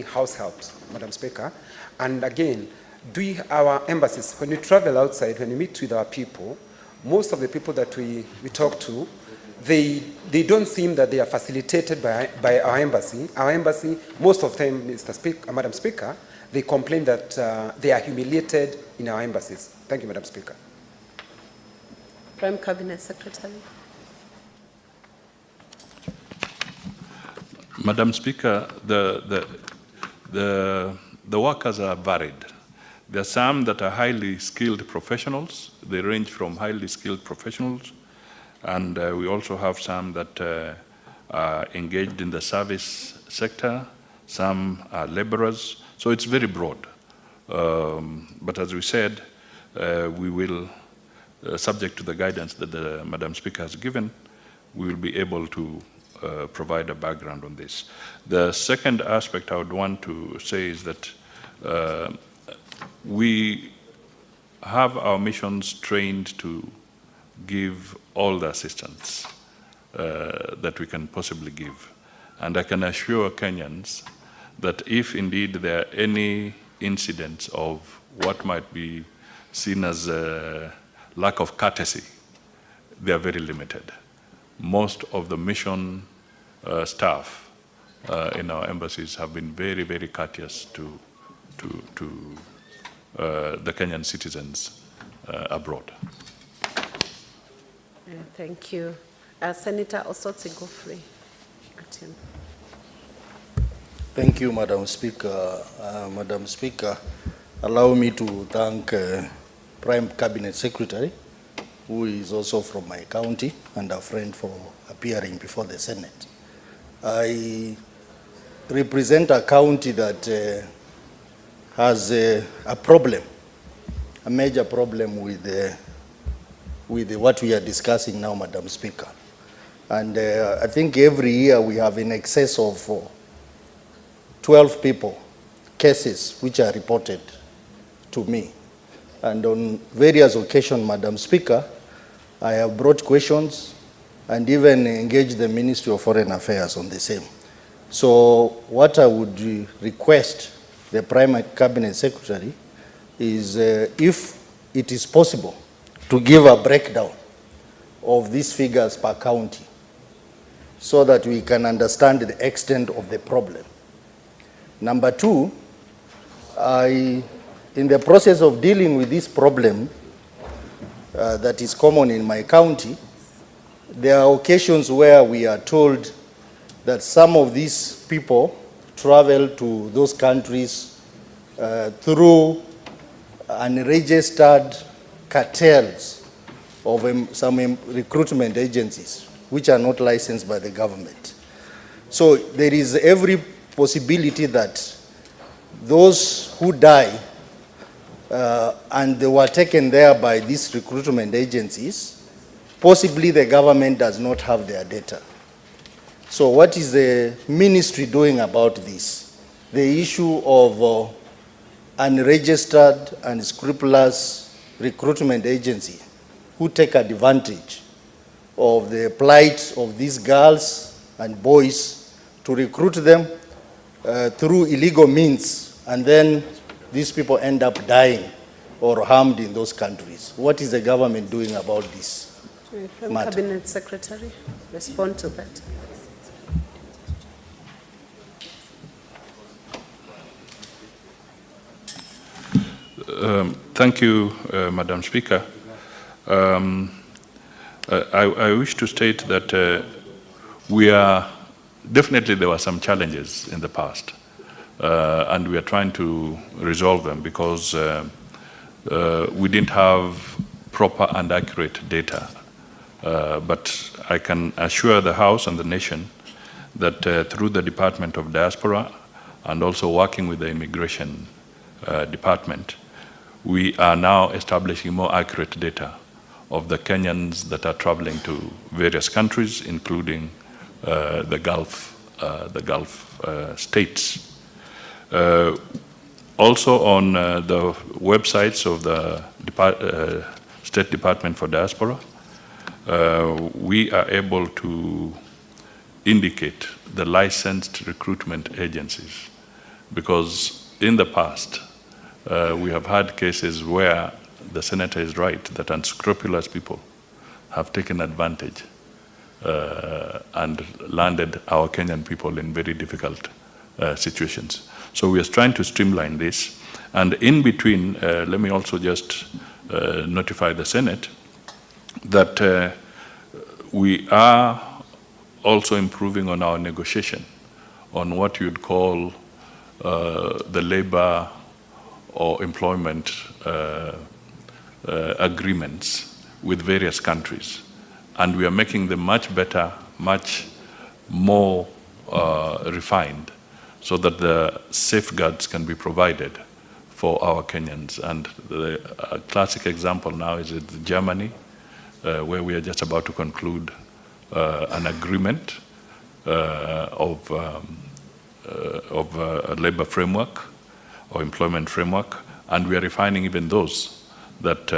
house helps, Madam Speaker. And again, our embassies, when we travel outside, when we meet with our people, most of the people that we talk to, they don't seem that they are facilitated by our embassy. Our embassy, most of the time, Madam Speaker, they complain that they are humiliated in our embassies. Thank you, Madam Speaker. Prime Cabinet Secretary. Madam Speaker, the workers are varied. There are some that are highly skilled professionals. They range from highly skilled professionals, and we also have some that are engaged in the service sector. Some are laborers. So it's very broad. But as we said, we will, subject to the guidance that the Madam Speaker has given, we will be able to provide a background on this. The second aspect I would want to say is that we have our missions trained to give all the assistance that we can possibly give. And I can assure Kenyans that if indeed there are any incidents of what might be seen as a lack of courtesy, they are very limited. Most of the mission staff in our embassies have been very, very courteous to the Kenyan citizens abroad. Thank you. Senator Osotsi Godfrey. Thank you, Madam Speaker. Madam Speaker, allow me to thank Prime Cabinet Secretary, who is also from my county and a friend, for appearing before the Senate. I represent a county that has a problem, a major problem with what we are discussing now, Madam Speaker. And I think every year we have in excess of 12 people, cases which are reported to me. And on various occasions, Madam Speaker, I have brought questions and even engaged the Ministry of Foreign Affairs on the same. So what I would request the Prime Cabinet Secretary is if it is possible to give a breakdown of these figures per county so that we can understand the extent of the problem. Number two, in the process of dealing with this problem that is common in my county, there are occasions where we are told that some of these people travel to those countries through unregistered cartels of some recruitment agencies which are not licensed by the government. So there is every possibility that those who die and they were taken there by these recruitment agencies, possibly the government does not have their data. So what is the ministry doing about this? The issue of unregistered and unscrupulous recruitment agency who take advantage of the plight of these girls and boys to recruit them through illegal means, and then these people end up dying or harmed in those countries. What is the government doing about this matter? Cabinet Secretary, respond to that. Thank you, Madam Speaker. I wish to state that we are, definitely there were some challenges in the past, and we are trying to resolve them because we didn't have proper and accurate data. But I can assure the House and the nation that through the Department of Diaspora and also working with the Immigration Department, we are now establishing more accurate data of the Kenyans that are traveling to various countries, including the Gulf states. Also on the websites of the State Department for Diaspora, we are able to indicate the licensed recruitment agencies because in the past, we have had cases where the senator is right that unscrupulous people have taken advantage and landed our Kenyan people in very difficult situations. So we are trying to streamline this. And in between, let me also just notify the Senate that we are also improving on our negotiation on what you'd call the labor or employment agreements with various countries. And we are making them much better, much more refined, so that the safeguards can be provided for our Kenyans. And the classic example now is in Germany, where we are just about to conclude an agreement of a labor framework or employment framework, and we are refining even those that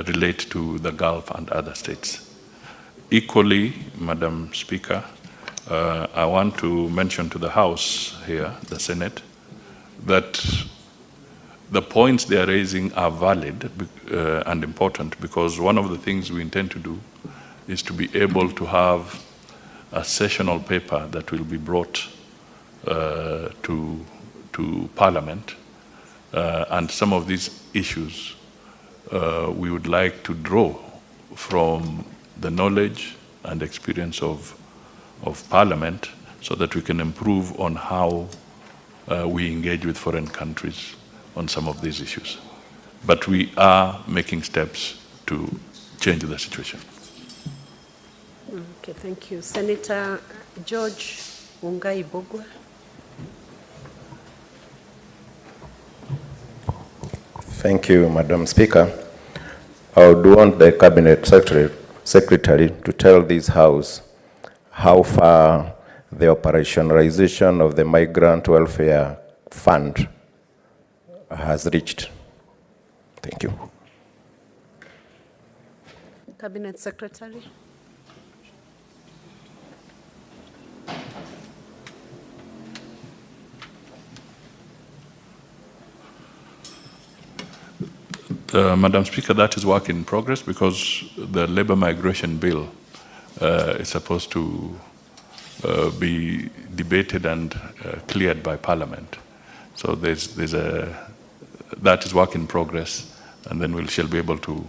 relate to the Gulf and other states. Equally, Madam Speaker, I want to mention to the House here, the Senate, that the points they are raising are valid and important, because one of the things we intend to do is to be able to have a sessional paper that will be brought to Parliament, and some of these issues we would like to draw from the knowledge and experience of Parliament, so that we can improve on how we engage with foreign countries on some of these issues. But we are making steps to change the situation. Okay, thank you. Senator George Mungai Bogwa. Thank you, Madam Speaker. I would want the Cabinet Secretary to tell this House how far the operationalization of the Migrant Welfare Fund has reached. Thank you. Cabinet Secretary. Madam Speaker, that is work in progress, because the labor migration bill is supposed to be debated and cleared by Parliament. So that is work in progress, and then we shall be able to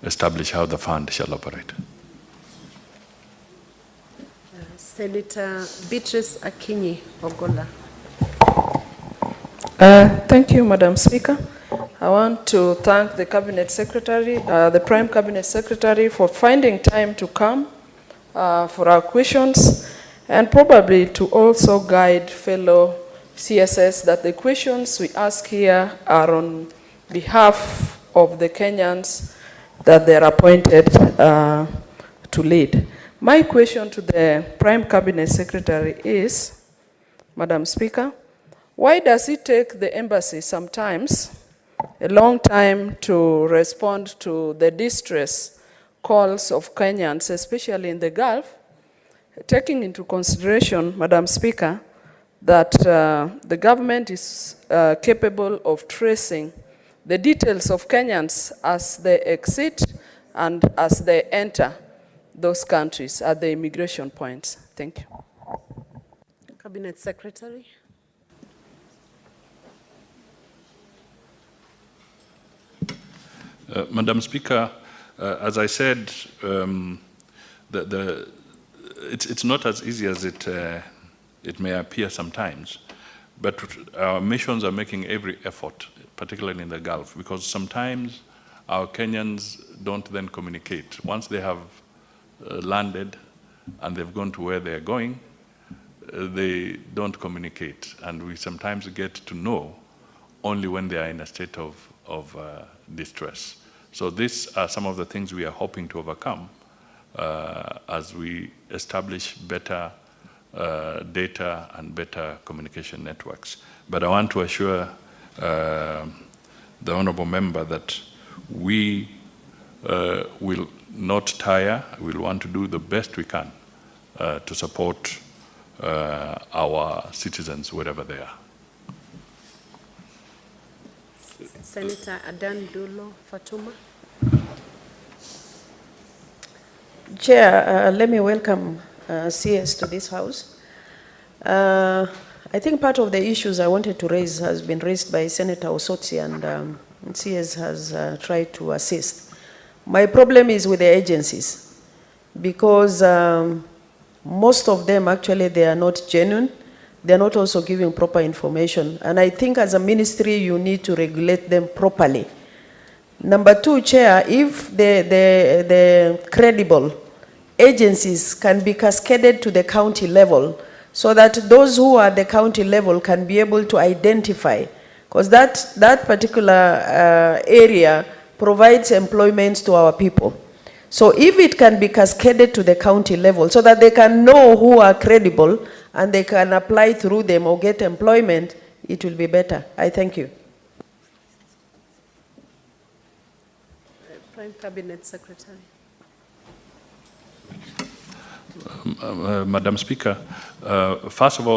establish how the fund shall operate. Senator Beatrice Akinyi Ogola. Thank you, Madam Speaker. I want to thank the Cabinet Secretary, the Prime Cabinet Secretary, for finding time to come for our questions, and probably to also guide fellow CSS that the questions we ask here are on behalf of the Kenyans that they are appointed to lead. My question to the Prime Cabinet Secretary is, Madam Speaker, why does it take the embassy sometimes a long time to respond to the distress calls of Kenyans, especially in the Gulf, taking into consideration, Madam Speaker, that the government is capable of tracing the details of Kenyans as they exit and as they enter those countries at the immigration points? Thank you. Cabinet Secretary. Madam Speaker, as I said, it's not as easy as it may appear sometimes, but our missions are making every effort, particularly in the Gulf, because sometimes our Kenyans don't then communicate. Once they have landed and they've gone to where they're going, they don't communicate, and we sometimes get to know only when they are in a state of distress. So these are some of the things we are hoping to overcome as we establish better data and better communication networks. But I want to assure the Honourable Member that we will not tire. We'll want to do the best we can to support our citizens wherever they are. Senator Adan Dulo Fatuma. Chair, let me welcome CS to this house. I think part of the issues I wanted to raise has been raised by Senator Osotsi, and CS has tried to assist. My problem is with the agencies, because most of them actually, they are not genuine. They are not also giving proper information. And I think as a ministry, you need to regulate them properly. Number two, Chair, if the credible agencies can be cascaded to the county level, so that those who are at the county level can be able to identify, because that particular area provides employment to our people. So if it can be cascaded to the county level so that they can know who are credible and they can apply through them or get employment, it will be better. I thank you. Prime Cabinet Secretary. Madam Speaker, first of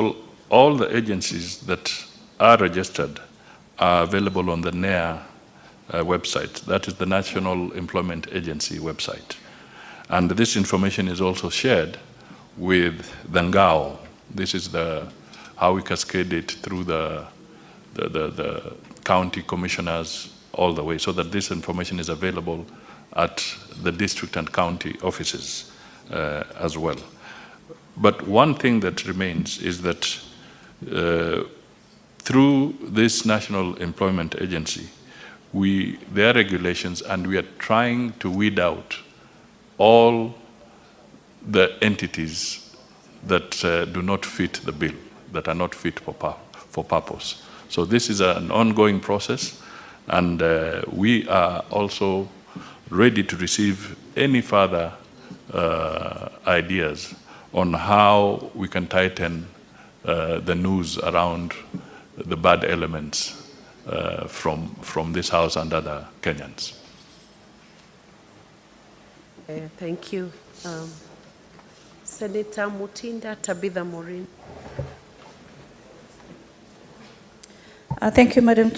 all the agencies that are registered are available on the NEA website. That is the National Employment Agency website. And this information is also shared with the NGAO. This is how we cascade it through the county commissioners all the way, so that this information is available at the district and county offices as well. But one thing that remains is that through this National Employment Agency, there are regulations, and we are trying to weed out all the entities that do not fit the bill, that are not fit for purpose. So this is an ongoing process, and we are also ready to receive any further ideas on how we can tighten the noose around the bad elements from this house and other Kenyans. Thank you. Senator Mutinda Tabitha Morin. Thank you, Madam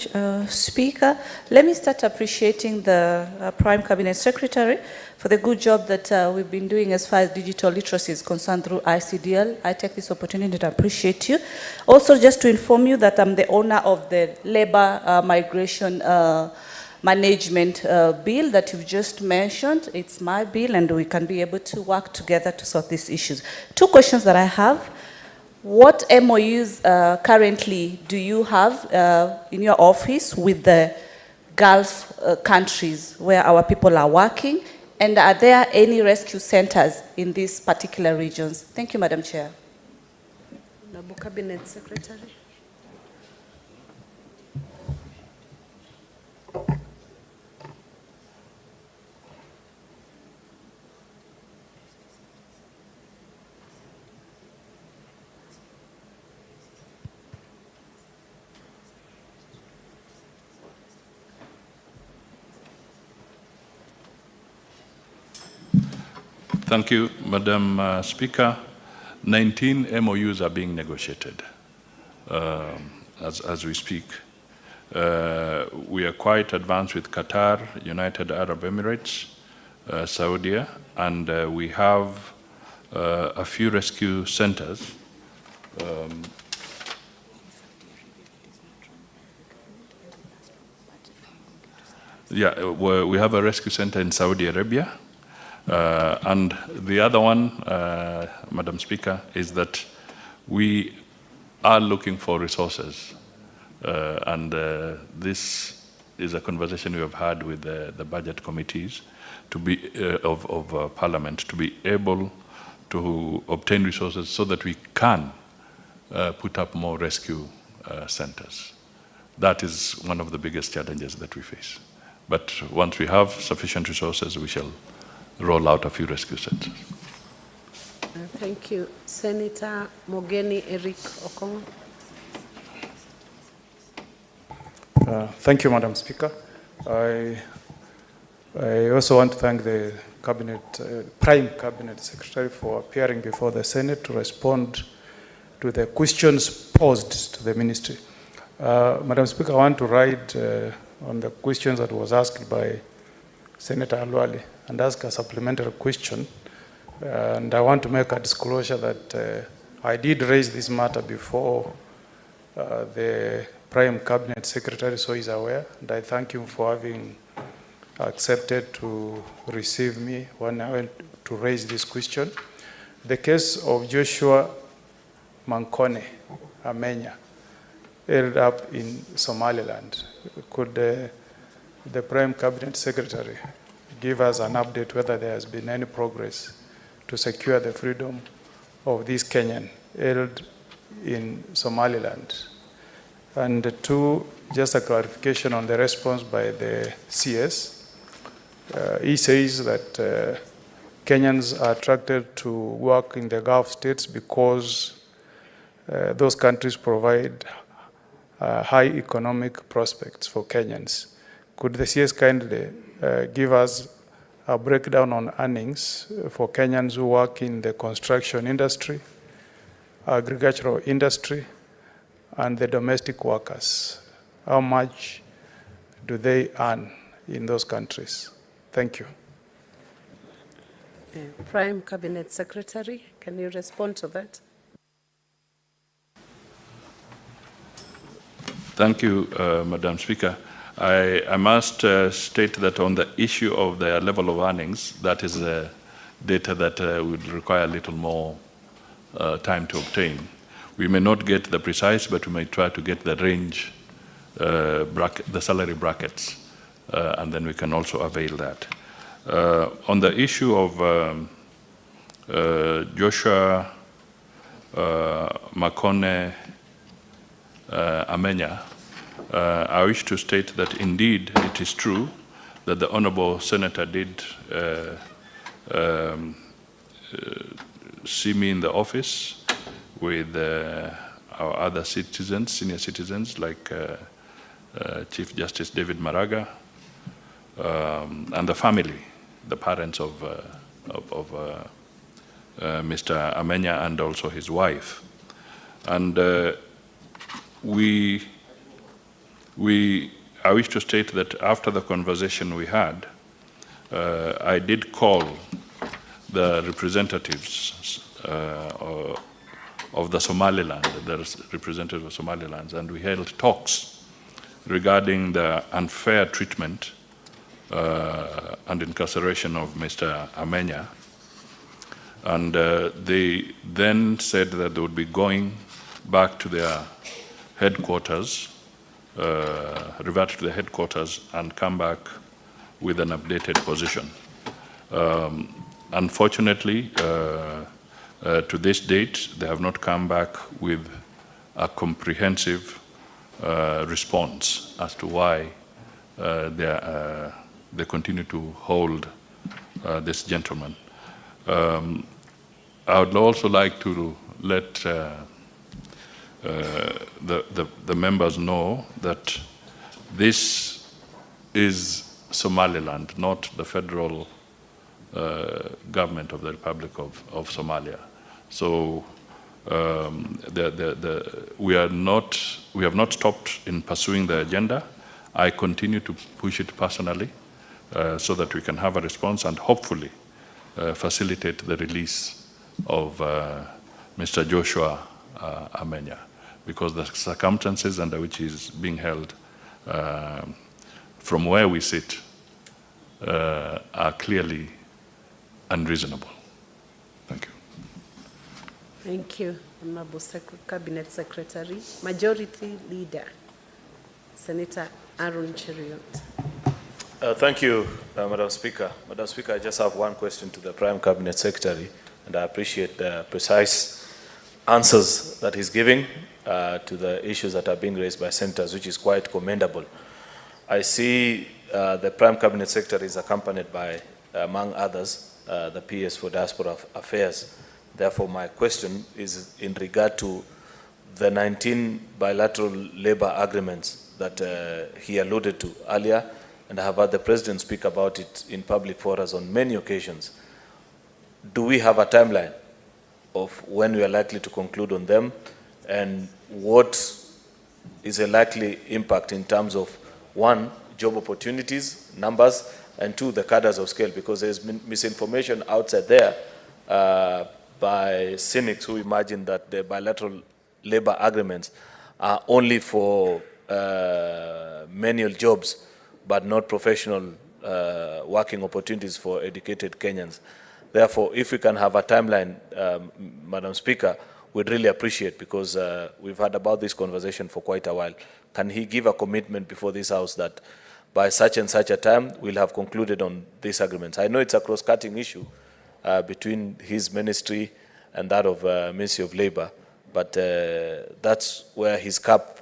Speaker. Let me start appreciating the Prime Cabinet Secretary for the good job that we've been doing as far as digital literacy is concerned through ICDL. I take this opportunity to appreciate you. Also, just to inform you that I'm the owner of the labor migration management bill that you've just mentioned. It's my bill, and we can be able to work together to solve these issues. Two questions that I have. What MOUs currently do you have in your office with the Gulf countries where our people are working? And are there any rescue centers in these particular regions? Thank you, Madam Chair. Nabu Cabinet Secretary. Thank you, Madam Speaker. 19 MOUs are being negotiated as we speak. We are quite advanced with Qatar, United Arab Emirates, Saudi, and we have a few rescue centers. We have a rescue center in Saudi Arabia. And the other one, Madam Speaker, is that we are looking for resources. And this is a conversation we have had with the budget committees of Parliament to be able to obtain resources so that we can put up more rescue centers. That is one of the biggest challenges that we face. But once we have sufficient resources, we shall roll out a few rescue centers. Thank you. Senator Mogeni Eric Okongo. Thank you, Madam Speaker. I also want to thank the Prime Cabinet Secretary for appearing before the Senate to respond to the questions posed to the ministry. Madam Speaker, I want to write on the questions that was asked by Senator Alwali and ask a supplementary question. And I want to make a disclosure that I did raise this matter before the Prime Cabinet Secretary, so he's aware, and I thank him for having accepted to receive me when I went to raise this question. The case of Joshua Mankone Amenya, held up in Somaliland. Could the Prime Cabinet Secretary give us an update whether there has been any progress to secure the freedom of this Kenyan held in Somaliland? And two, just a clarification on the response by the CS. He says that Kenyans are attracted to work in the Gulf states because those countries provide high economic prospects for Kenyans. Could the CS kindly give us a breakdown on earnings for Kenyans who work in the construction industry, agricultural industry, and the domestic workers? How much do they earn in those countries? Thank you. Prime Cabinet Secretary, can you respond to that? Thank you, Madam Speaker. I must state that on the issue of the level of earnings, that is data that would require a little more time to obtain. We may not get the precise, but we may try to get the range, the salary brackets, and then we can also avail that. On the issue of Joshua Makone Amenya, I wish to state that indeed it is true that the Honorable Senator did see me in the office with our other citizens, senior citizens like Chief Justice David Maraga and the family, the parents of Mr. Amenya and also his wife. And I wish to state that after the conversation we had, I did call the representatives of the Somaliland, the representatives of Somaliland, and we held talks regarding the unfair treatment and incarceration of Mr. Amenya. And they then said that they would be going back to their headquarters, revert to the headquarters and come back with an updated position. Unfortunately, to this date, they have not come back with a comprehensive response as to why they continue to hold this gentleman. I would also like to let the members know that this is Somaliland, not the federal government of the Republic of Somalia. So we have not stopped in pursuing the agenda. I continue to push it personally so that we can have a response and hopefully facilitate the release of Mr. Joshua Amenya, because the circumstances under which he is being held from where we sit are clearly unreasonable. Thank you. Thank you, Honorable Cabinet Secretary. Majority Leader, Senator Aaron Cheriot. Thank you, Madam Speaker. Madam Speaker, I just have one question to the Prime Cabinet Secretary, and I appreciate the precise answers that he's giving to the issues that are being raised by senators, which is quite commendable. I see the Prime Cabinet Secretary is accompanied by, among others, the PS for Diaspora Affairs. Therefore, my question is in regard to the 19 bilateral labor agreements that he alluded to earlier, and I have heard the President speak about it in public forums on many occasions. Do we have a timeline of when we are likely to conclude on them, and what is a likely impact in terms of, one, job opportunities, numbers, and two, the cadres of scale, because there's misinformation outside there by cynics who imagine that the bilateral labor agreements are only for manual jobs, but not professional working opportunities for educated Kenyans. Therefore, if we can have a timeline, Madam Speaker, we'd really appreciate, because we've had about this conversation for quite a while. Can he give a commitment before this House that by such and such a time, we'll have concluded on these agreements? I know it's a cross-cutting issue between his ministry and that of Ministry of Labor, but that's where his cap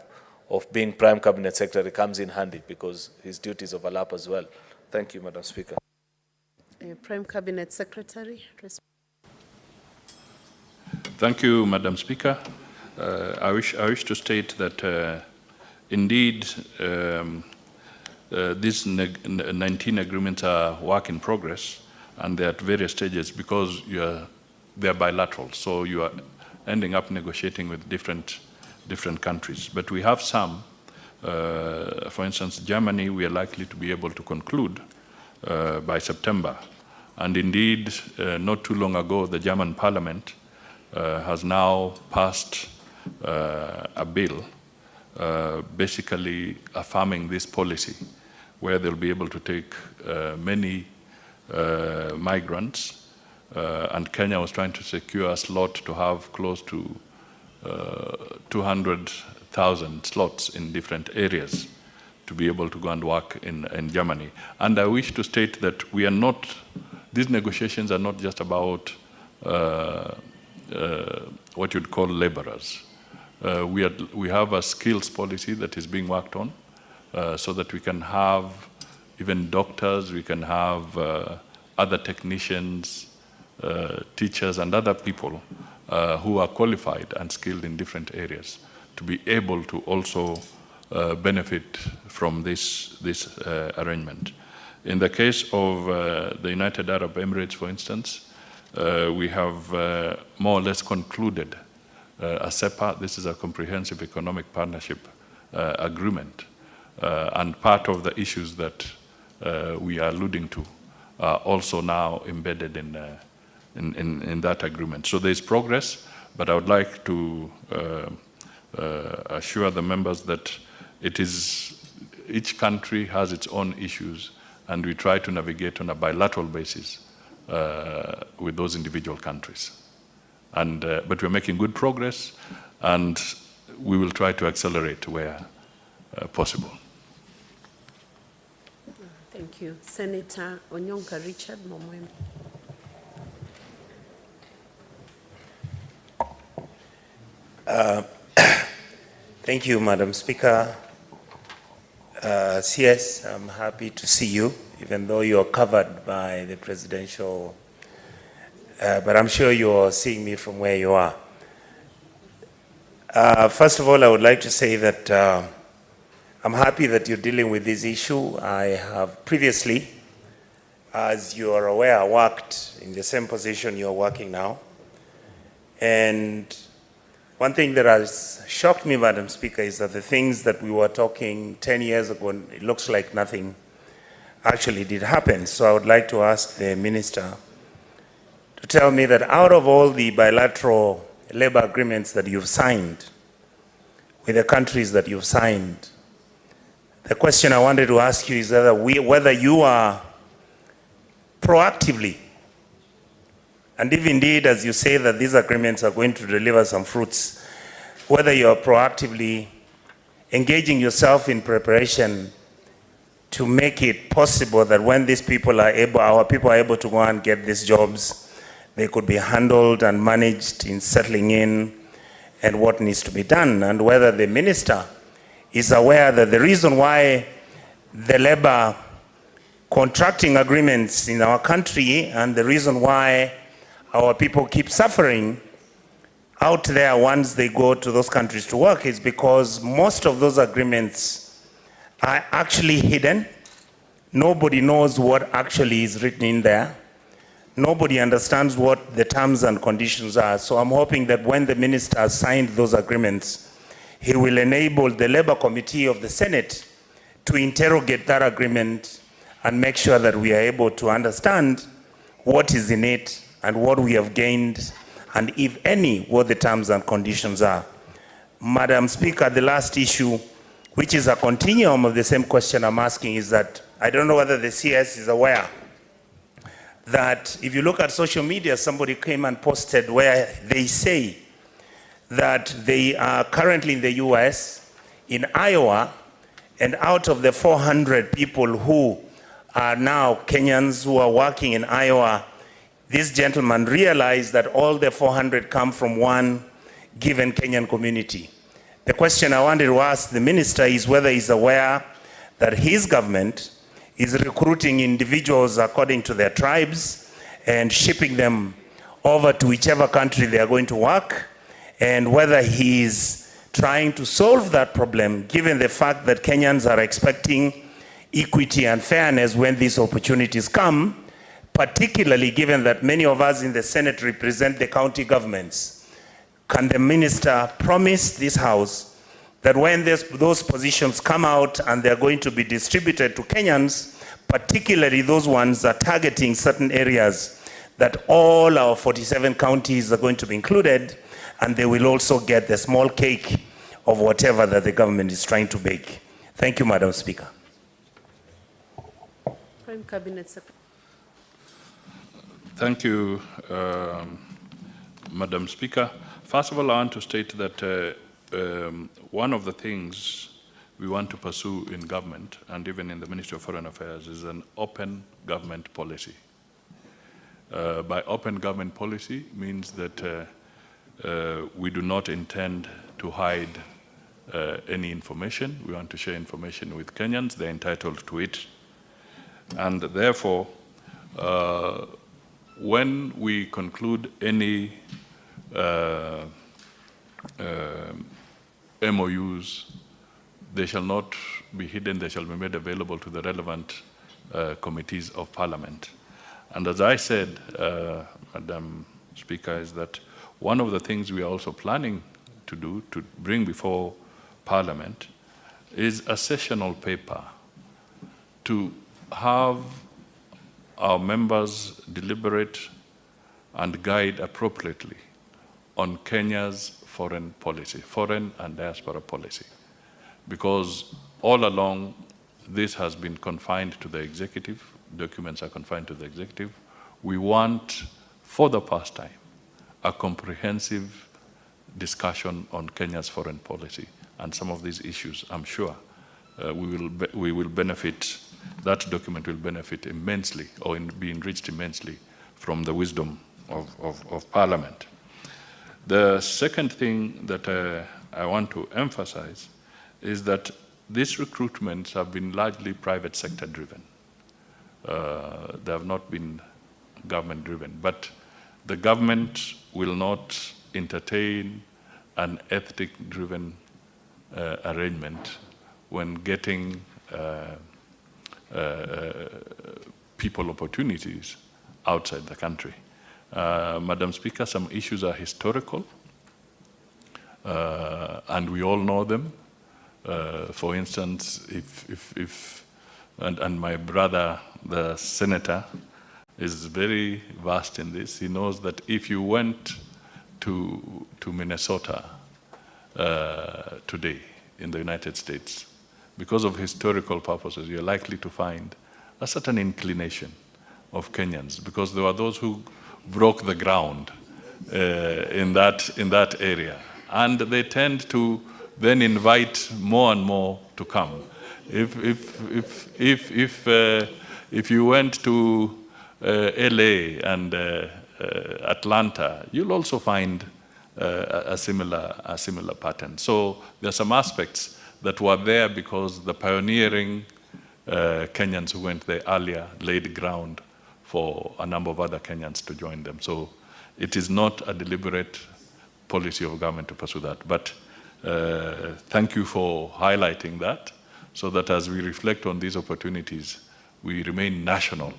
of being Prime Cabinet Secretary comes in handy, because his duties overlap as well. Thank you, Madam Speaker. Prime Cabinet Secretary. Thank you, Madam Speaker. I wish to state that indeed these 19 agreements are work in progress, and they're at various stages because they're bilateral. So you are ending up negotiating with different countries. But we have some, for instance, Germany, we are likely to be able to conclude by September. And indeed, not too long ago, the German Parliament has now passed a bill basically affirming this policy, where they'll be able to take many migrants, and Kenya was trying to secure a slot to have close to 200,000 slots in different areas to be able to go and work in Germany. And I wish to state that we are not, these negotiations are not just about what you'd call laborers. We have a skills policy that is being worked on so that we can have even doctors, we can have other technicians, teachers, and other people who are qualified and skilled in different areas to be able to also benefit from this arrangement. In the case of the United Arab Emirates, for instance, we have more or less concluded a CEPA. This is a comprehensive economic partnership agreement. And part of the issues that we are alluding to are also now embedded in that agreement. So there is progress, but I would like to assure the members that each country has its own issues, and we try to navigate on a bilateral basis with those individual countries. But we're making good progress, and we will try to accelerate where possible. Thank you. Senator Onyonka Richard Momwem. Thank you, Madam Speaker. CS, I'm happy to see you, even though you're covered by the presidential, but I'm sure you're seeing me from where you are. First of all, I would like to say that I'm happy that you're dealing with this issue. I have previously, as you are aware, worked in the same position you're working now. And one thing that has shocked me, Madam Speaker, is that the things that we were talking 10 years ago, it looks like nothing actually did happen. So I would like to ask the Minister to tell me that out of all the bilateral labor agreements that you've signed with the countries that you've signed, the question I wanted to ask you is whether you are proactively, and if indeed, as you say, that these agreements are going to deliver some fruits, whether you are proactively engaging yourself in preparation to make it possible that when these people are able, our people are able to go and get these jobs, they could be handled and managed in settling in and what needs to be done, and whether the Minister is aware that the reason why the labor contracting agreements in our country and the reason why our people keep suffering out there once they go to those countries to work is because most of those agreements are actually hidden. Nobody knows what actually is written in there. nobody understands what the terms and conditions are. So I'm hoping that when the minister has signed those agreements, he will enable the Labour Committee of the Senate to interrogate that agreement and make sure that we are able to understand what is in it and what we have gained, and if any, what the terms and conditions are. Madam Speaker, the last issue, which is a continuum of the same question I'm asking, is that I don't know whether the CS is aware that if you look at social media, somebody came and posted where they say that they are currently in the US, in Iowa, and out of the 400 people who are now Kenyans who are working in Iowa, this gentleman realized that all the 400 come from one given Kenyan community. The question I wanted to ask the minister is whether he's aware that his government is recruiting individuals according to their tribes and shipping them over to whichever country they are going to work, and whether he is trying to solve that problem given the fact that Kenyans are expecting equity and fairness when these opportunities come, particularly given that many of us in the Senate represent the county governments. Can the minister promise this House that when those positions come out and they're going to be distributed to Kenyans, particularly those ones that are targeting certain areas, that all our 47 counties are going to be included, and they will also get the small cake of whatever that the government is trying to bake? Thank you, Madam Speaker. Prime Cabinet Secretary. Thank you, Madam Speaker. First of all, I want to state that one of the things we want to pursue in government, and even in the Ministry of Foreign Affairs, is an open government policy. By open government policy means that we do not intend to hide any information. We want to share information with Kenyans. They're entitled to it. And therefore, when we conclude any MOUs, they shall not be hidden, they shall be made available to the relevant committees of Parliament. And as I said, Madam Speaker, is that one of the things we are also planning to do, to bring before Parliament, is a sessional paper to have our members deliberate and guide appropriately on Kenya's foreign policy, foreign and diaspora policy. Because all along, this has been confined to the executive, documents are confined to the executive. We want, for the first time, a comprehensive discussion on Kenya's foreign policy. And some of these issues, I'm sure, we will benefit, that document will benefit immensely, or be enriched immensely from the wisdom of Parliament. The second thing that I want to emphasize is that these recruitments have been largely private sector driven. They have not been government driven, but the government will not entertain an ethnic driven arrangement when getting people opportunities outside the country. Madam Speaker, some issues are historical, and we all know them. For instance, and my brother, the senator, is very vast in this. He knows that if you went to Minnesota today in the United States, because of historical purposes, you're likely to find a certain inclination of Kenyans, because there were those who broke the ground in that area, and they tend to then invite more and more to come. If you went to LA and Atlanta, you'll also find a similar pattern. So there are some aspects that were there because the pioneering Kenyans who went there earlier laid ground for a number of other Kenyans to join them. So it is not a deliberate policy of government to pursue that. But thank you for highlighting that, so that as we reflect on these opportunities, we remain national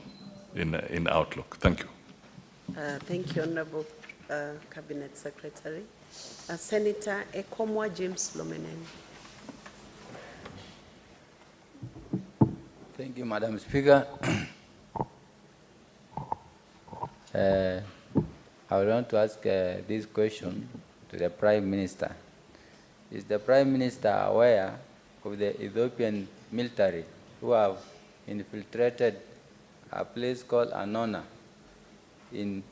in outlook. Thank you. Thank you, Honorable Cabinet Secretary. Senator Ekomwa James Lomenen. Thank you, Madam Speaker. I would want to ask this question to the Prime Minister. Is the Prime Minister aware of the Ethiopian military who have infiltrated a place called Anona in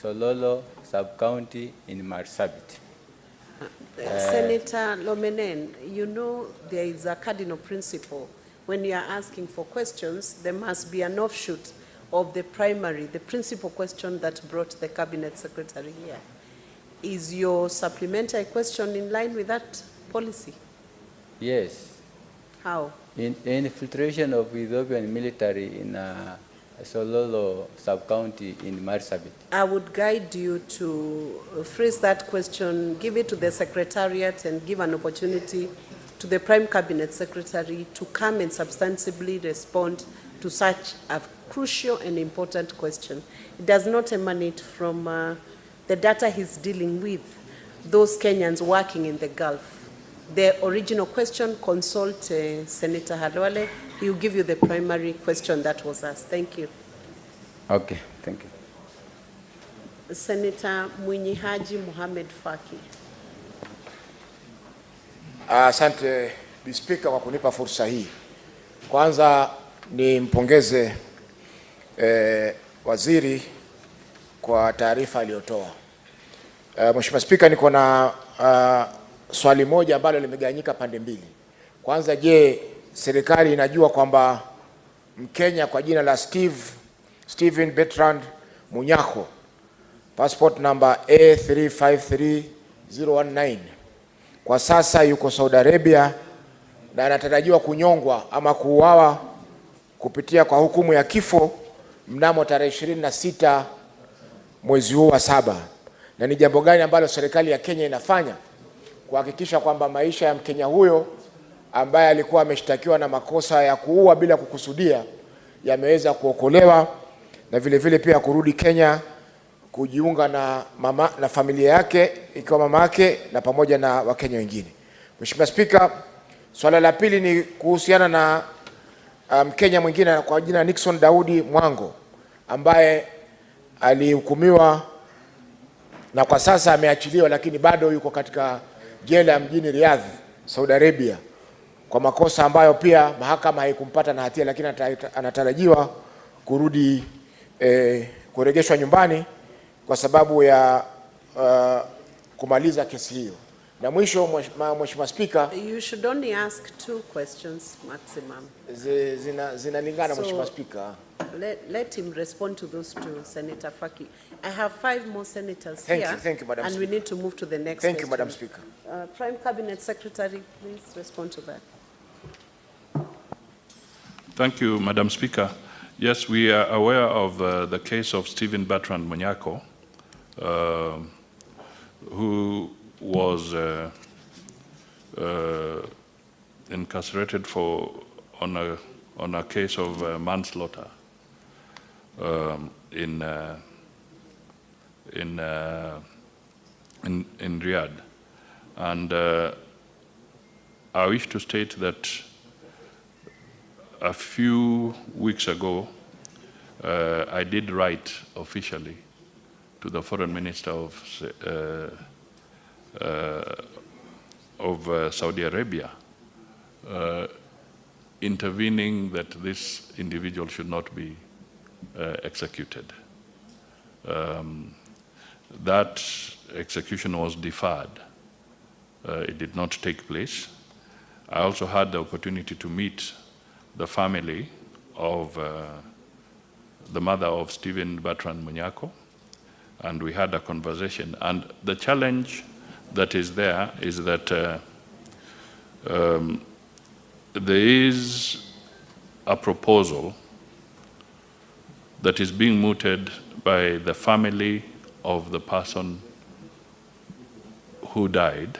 Sololo sub-county in Marsabit? Senator Lomenen, you know there is a cardinal principle. When you are asking for questions, there must be an offshoot of the primary, the principal question that brought the Cabinet Secretary here. Is your supplementary question in line with that policy? Yes. How? In infiltration of Ethiopian military in Sololo sub-county in Marsabit. I would guide you to phrase that question, give it to the Secretariat, and give an opportunity to the Prime Cabinet Secretary to come and substantively respond to such a crucial and important question. It does not emanate from the data he's dealing with, those Kenyans working in the Gulf. The original question, consult Senator Halwale. He will give you the primary question that was asked. Thank you. Okay, thank you. Senator Mwinyi Haji Mohamed Faki. Asante Speaker kwa kunipa fursa hii. Kwanza nimpongeze waziri kwa taarifa aliyotoa. Mheshimiwa Speaker, niko na swali moja ambalo limegawanyika pande mbili. Kwanza, je, serikali inajua kwamba Mkenya kwa jina la Stephen Bertrand Munyako, passport number A353019, kwa sasa yuko Saudi Arabia na anatarajiwa kunyongwa ama kuuawa kupitia kwa hukumu ya kifo mnamo tarehe 26 mwezi huu wa 7, na ni jambo gani ambalo serikali ya Kenya inafanya kuhakikisha kwamba maisha ya Mkenya huyo ambaye alikuwa ameshtakiwa na makosa ya kuua bila kukusudia yameweza kuokolewa na vile vile pia kurudi Kenya kujiunga na familia yake ikiwa mama yake na pamoja na Wakenya wengine. Mheshimiwa Speaker, swala la pili ni kuhusiana na Mkenya mwingine kwa jina Nixon Daudi Mwango ambaye alihukumiwa na kwa sasa ameachiliwa, lakini bado yuko katika jela mjini Riyadh, Saudi Arabia, kwa makosa ambayo pia mahakama haikumpata na hatia, lakini anatarajiwa kurudi kurejeshwa nyumbani kwa sababu ya kumaliza kesi hiyo. Na mwisho, Mheshimiwa Speaker, you should only ask 2 questions maximum. Zinalingana, Mheshimiwa Speaker. Let him respond to those 2, Senator Faki. I have 5 more senators Thank here. you, thank you, Madam and Speaker. We need to move to the next Thank question. you, Madam Speaker. Prime Cabinet Secretary, please respond to that. Thank you, Madam Speaker. Yes, we are aware of the case of Stephen Bertrand Munyako, who was incarcerated on a case of manslaughter in Riyadh, and I wish to state that a few weeks ago I did write officially to the Foreign Minister of Saudi Arabia, intervening that this individual should not be executed. That execution was deferred. It did not take place. I also had the opportunity to meet the family of the mother of Stephen Bertrand Munyako, and we had a conversation. And the challenge that is there is that there is a proposal that is being mooted by the family of the person who died,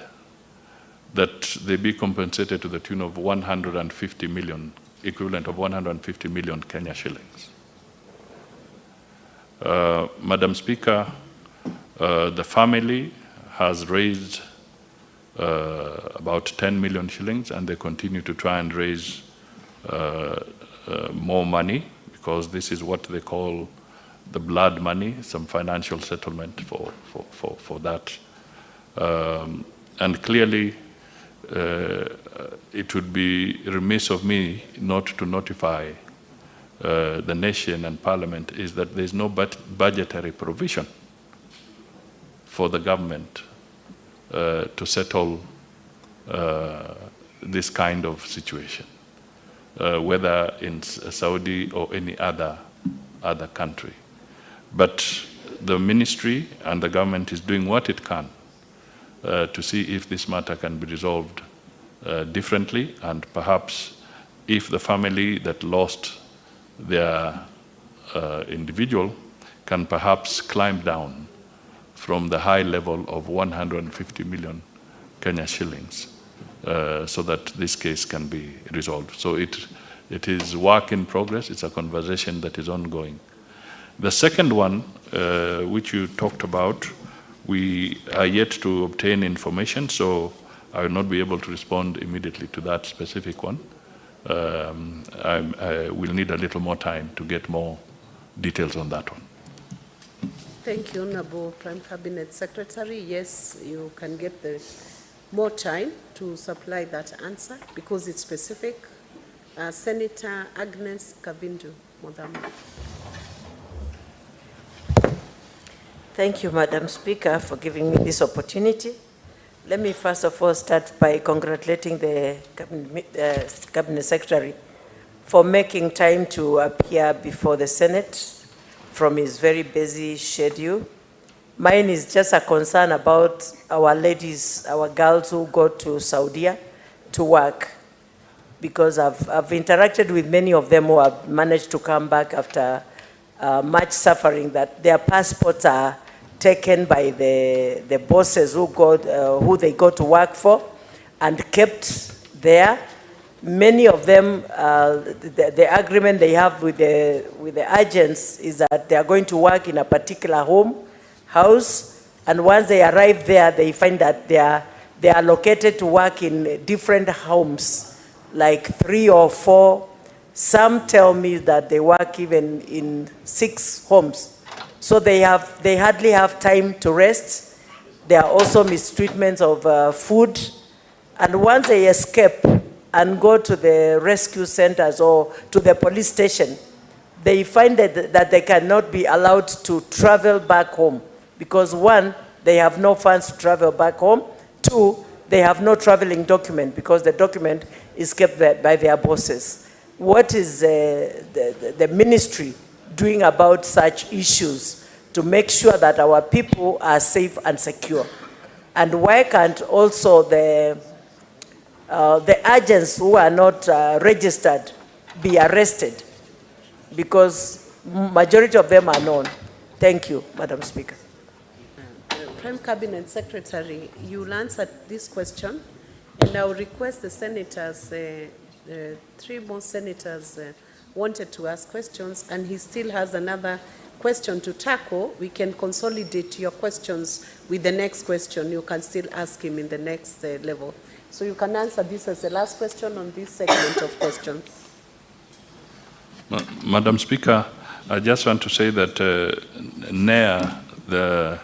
that they be compensated to the tune of 150 million, equivalent of 150 million Kenya shillings. Madam Speaker, the family has raised about 10 million shillings, and they continue to try and raise more money, because this is what they call the blood money, some financial settlement for that. And clearly, it would be remiss of me not to notify the nation and Parliament is that there's no budgetary provision for the government to settle this kind of situation, whether in Saudi or any other country. But the ministry and the government is doing what it can to see if this matter can be resolved differently, and perhaps if the family that lost their individual can perhaps climb down from the high level of 150 million Kenya shillings so that this case can be resolved. So it is work in progress. It's a conversation that is ongoing. The second one, which you talked about, we are yet to obtain information, so I will not be able to respond immediately to that specific one. I will need a little more time to get more details on that one. Thank you, Honorable Prime Cabinet Secretary. Yes, you can get more time to supply that answer because it's specific. Senator Agnes Kavindu Modhamu. Thank you, Madam Speaker, for giving me this opportunity. Let me first of all start by congratulating the Cabinet Secretary for making time to appear before the Senate from his very busy schedule. Mine is just a concern about our ladies, our girls who go to Saudi to work, because I've interacted with many of them who have managed to come back after much suffering, that their passports are taken by the bosses who they go to work for and kept there. Many of them, the agreement they have with the agents is that they are going to work in a particular house, and once they arrive there, they find that they are located to work in different homes, like 3 or 4. Some tell me that they work even in 6 homes. So they hardly have time to rest. There are also mistreatments of food. And once they escape and go to the rescue centers or to the police station, they find that they cannot be allowed to travel back home because 1, they have no funds to travel back home. 2, they have no traveling document because the document is kept by their bosses. What is the ministry doing about such issues to make sure that our people are safe and secure? And why can't also the agents who are not registered be arrested? Because majority of them are known. Thank you, Madam Speaker. Prime Cabinet Secretary, you'll answer this question, and I'll request the senators, 3 more senators wanted to ask questions, and he still has another question to tackle. We can consolidate your questions with the next question. You can still ask him in the next level. So you can answer this as the last question on this segment of questions. Madam Speaker, I just want to say that NEA, the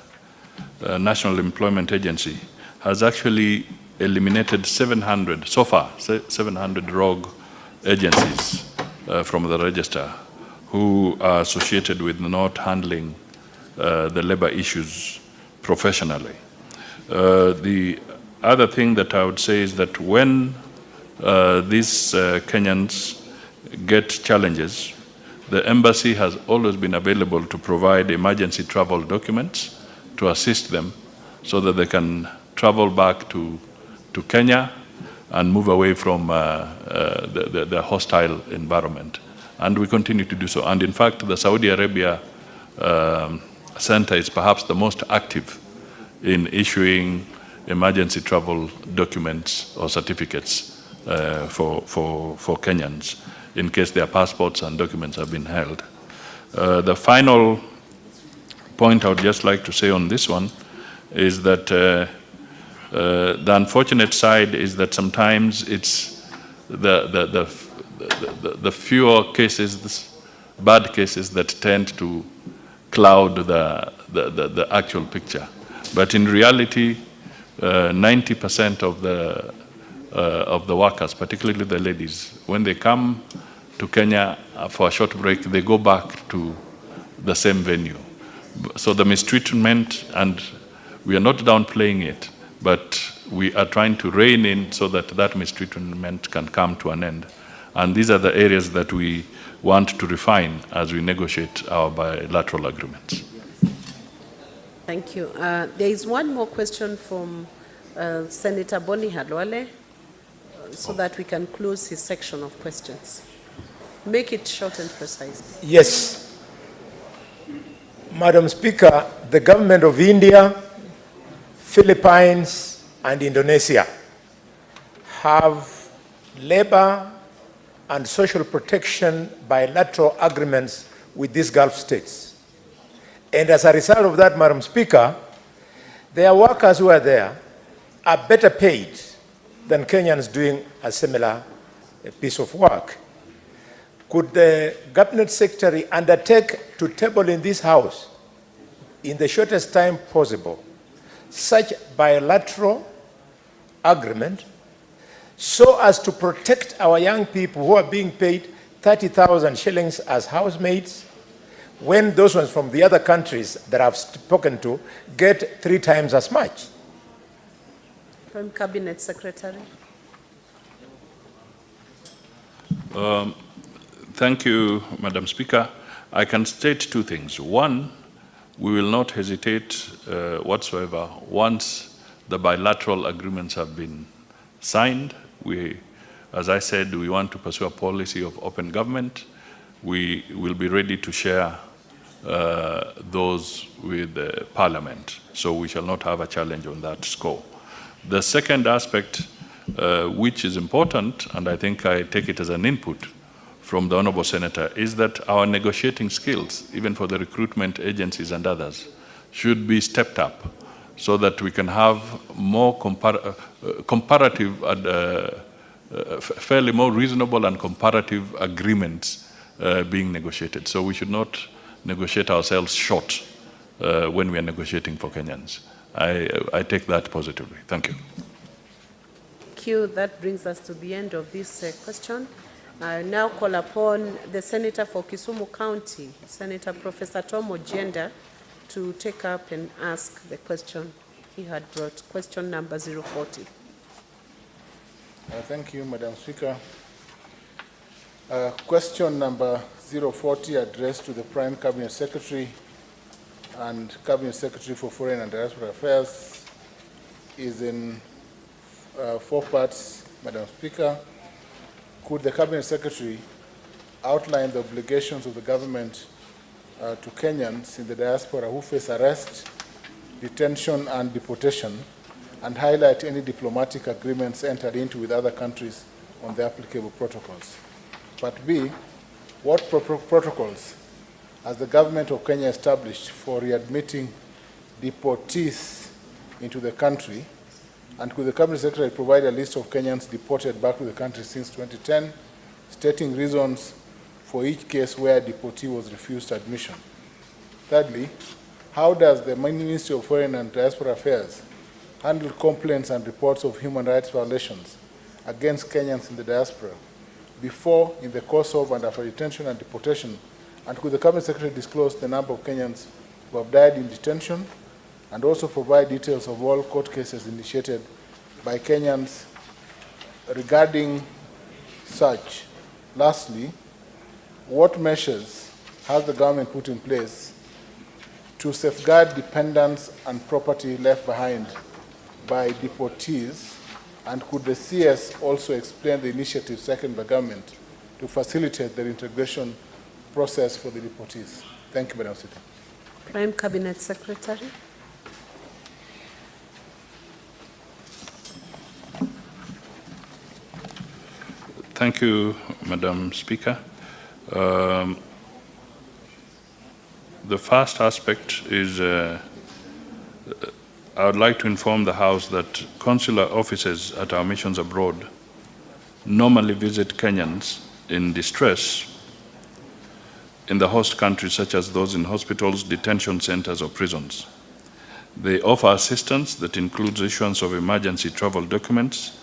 National Employment Agency, has actually eliminated 700, so far, 700 rogue agencies from the register who are associated with not handling the labor issues professionally. The other thing that I would say is that when these Kenyans get challenges, the embassy has always been available to provide emergency travel documents to assist them so that they can travel back to Kenya and move away from the hostile environment. And we continue to do so. And in fact, the Saudi Arabia Center is perhaps the most active in issuing emergency travel documents or certificates for Kenyans in case their passports and documents have been held. The final point I would just like to say on this one is that the unfortunate side is that sometimes it's the fewer cases, bad cases that tend to cloud the actual picture. But in reality, 90% of the workers, particularly the ladies, when they come to Kenya for a short break, they go back to the same venue. So the mistreatment, and we are not downplaying it, but we are trying to rein in so that that mistreatment can come to an end. And these are the areas that we want to refine as we negotiate our bilateral agreements. Thank you. There is one more question from Senator Boni Halwale, so that we can close his section of questions. Make it short and precise. Yes. Madam Speaker, the government of India, Philippines, and Indonesia have labor and social protection bilateral agreements with these Gulf states. And as a result of that, Madam Speaker, their workers who are there are better paid than Kenyans doing a similar piece of work. Could the Cabinet Secretary undertake to table in this House, in the shortest time possible, such bilateral agreement so as to protect our young people who are being paid 30,000 shillings as housemaids, when those ones from the other countries that I've spoken to get 3 times as much? Prime Cabinet Secretary. Thank you, Madam Speaker. I can state 2 things. One, we will not hesitate whatsoever once the bilateral agreements have been signed. We, as I said, we want to pursue a policy of open government. We will be ready to share those with the Parliament, so we shall not have a challenge on that score. The second aspect, which is important, and I think I take it as an input from the Honourable Senator, is that our negotiating skills, even for the recruitment agencies and others, should be stepped up so that we can have more comparative, fairly more reasonable and comparative agreements being negotiated. So we should not negotiate ourselves short when we are negotiating for Kenyans. I take that positively. Thank you. Thank you. That brings us to the end of this question. I now call upon the Senator for Kisumu County, Senator Professor Tom Ojienda, to take up and ask the question he had brought, question number 040. Thank you, Madam Speaker. Question number 040 addressed to the Prime Cabinet Secretary and Cabinet Secretary for Foreign and Diaspora Affairs is in 4 parts, Madam Speaker. Could the Cabinet Secretary outline the obligations of the government to Kenyans in the diaspora who face arrest, detention, and deportation, and highlight any diplomatic agreements entered into with other countries on the applicable protocols? Part B, what protocols has the government of Kenya established for readmitting deportees into the country? And could the Cabinet Secretary provide a list of Kenyans deported back to the country since 2010, stating reasons for each case where a deportee was refused admission? Thirdly, how does the Ministry of Foreign and Diaspora Affairs handle complaints and reports of human rights violations against Kenyans in the diaspora before, in the course of, and after detention and deportation? And could the Cabinet Secretary disclose the number of Kenyans who have died in detention, and also provide details of all court cases initiated by Kenyans regarding such? Lastly, what measures has the government put in place to safeguard dependents and property left behind by deportees? And could the CS also explain the initiatives taken by the government to facilitate the integration process for the deportees? Thank you, Madam Speaker. Prime Cabinet Secretary. Thank you, Madam Speaker. The first aspect is I would like to inform the House that consular officers at our missions abroad normally visit Kenyans in distress in the host countries, such as those in hospitals, detention centers, or prisons. They offer assistance that includes issuance of emergency travel documents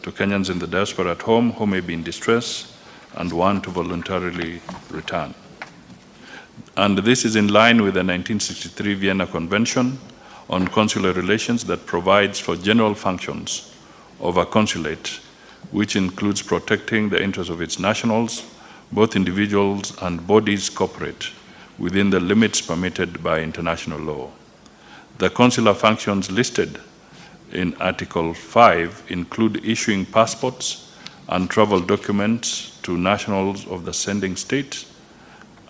to Kenyans in the diaspora at home who may be in distress and want to voluntarily return. And this is in line with the 1963 Vienna Convention on Consular Relations that provides for general functions of a consulate, which includes protecting the interests of its nationals, both individuals and bodies corporate, within the limits permitted by international law. The consular functions listed in Article 5 include issuing passports and travel documents to nationals of the sending state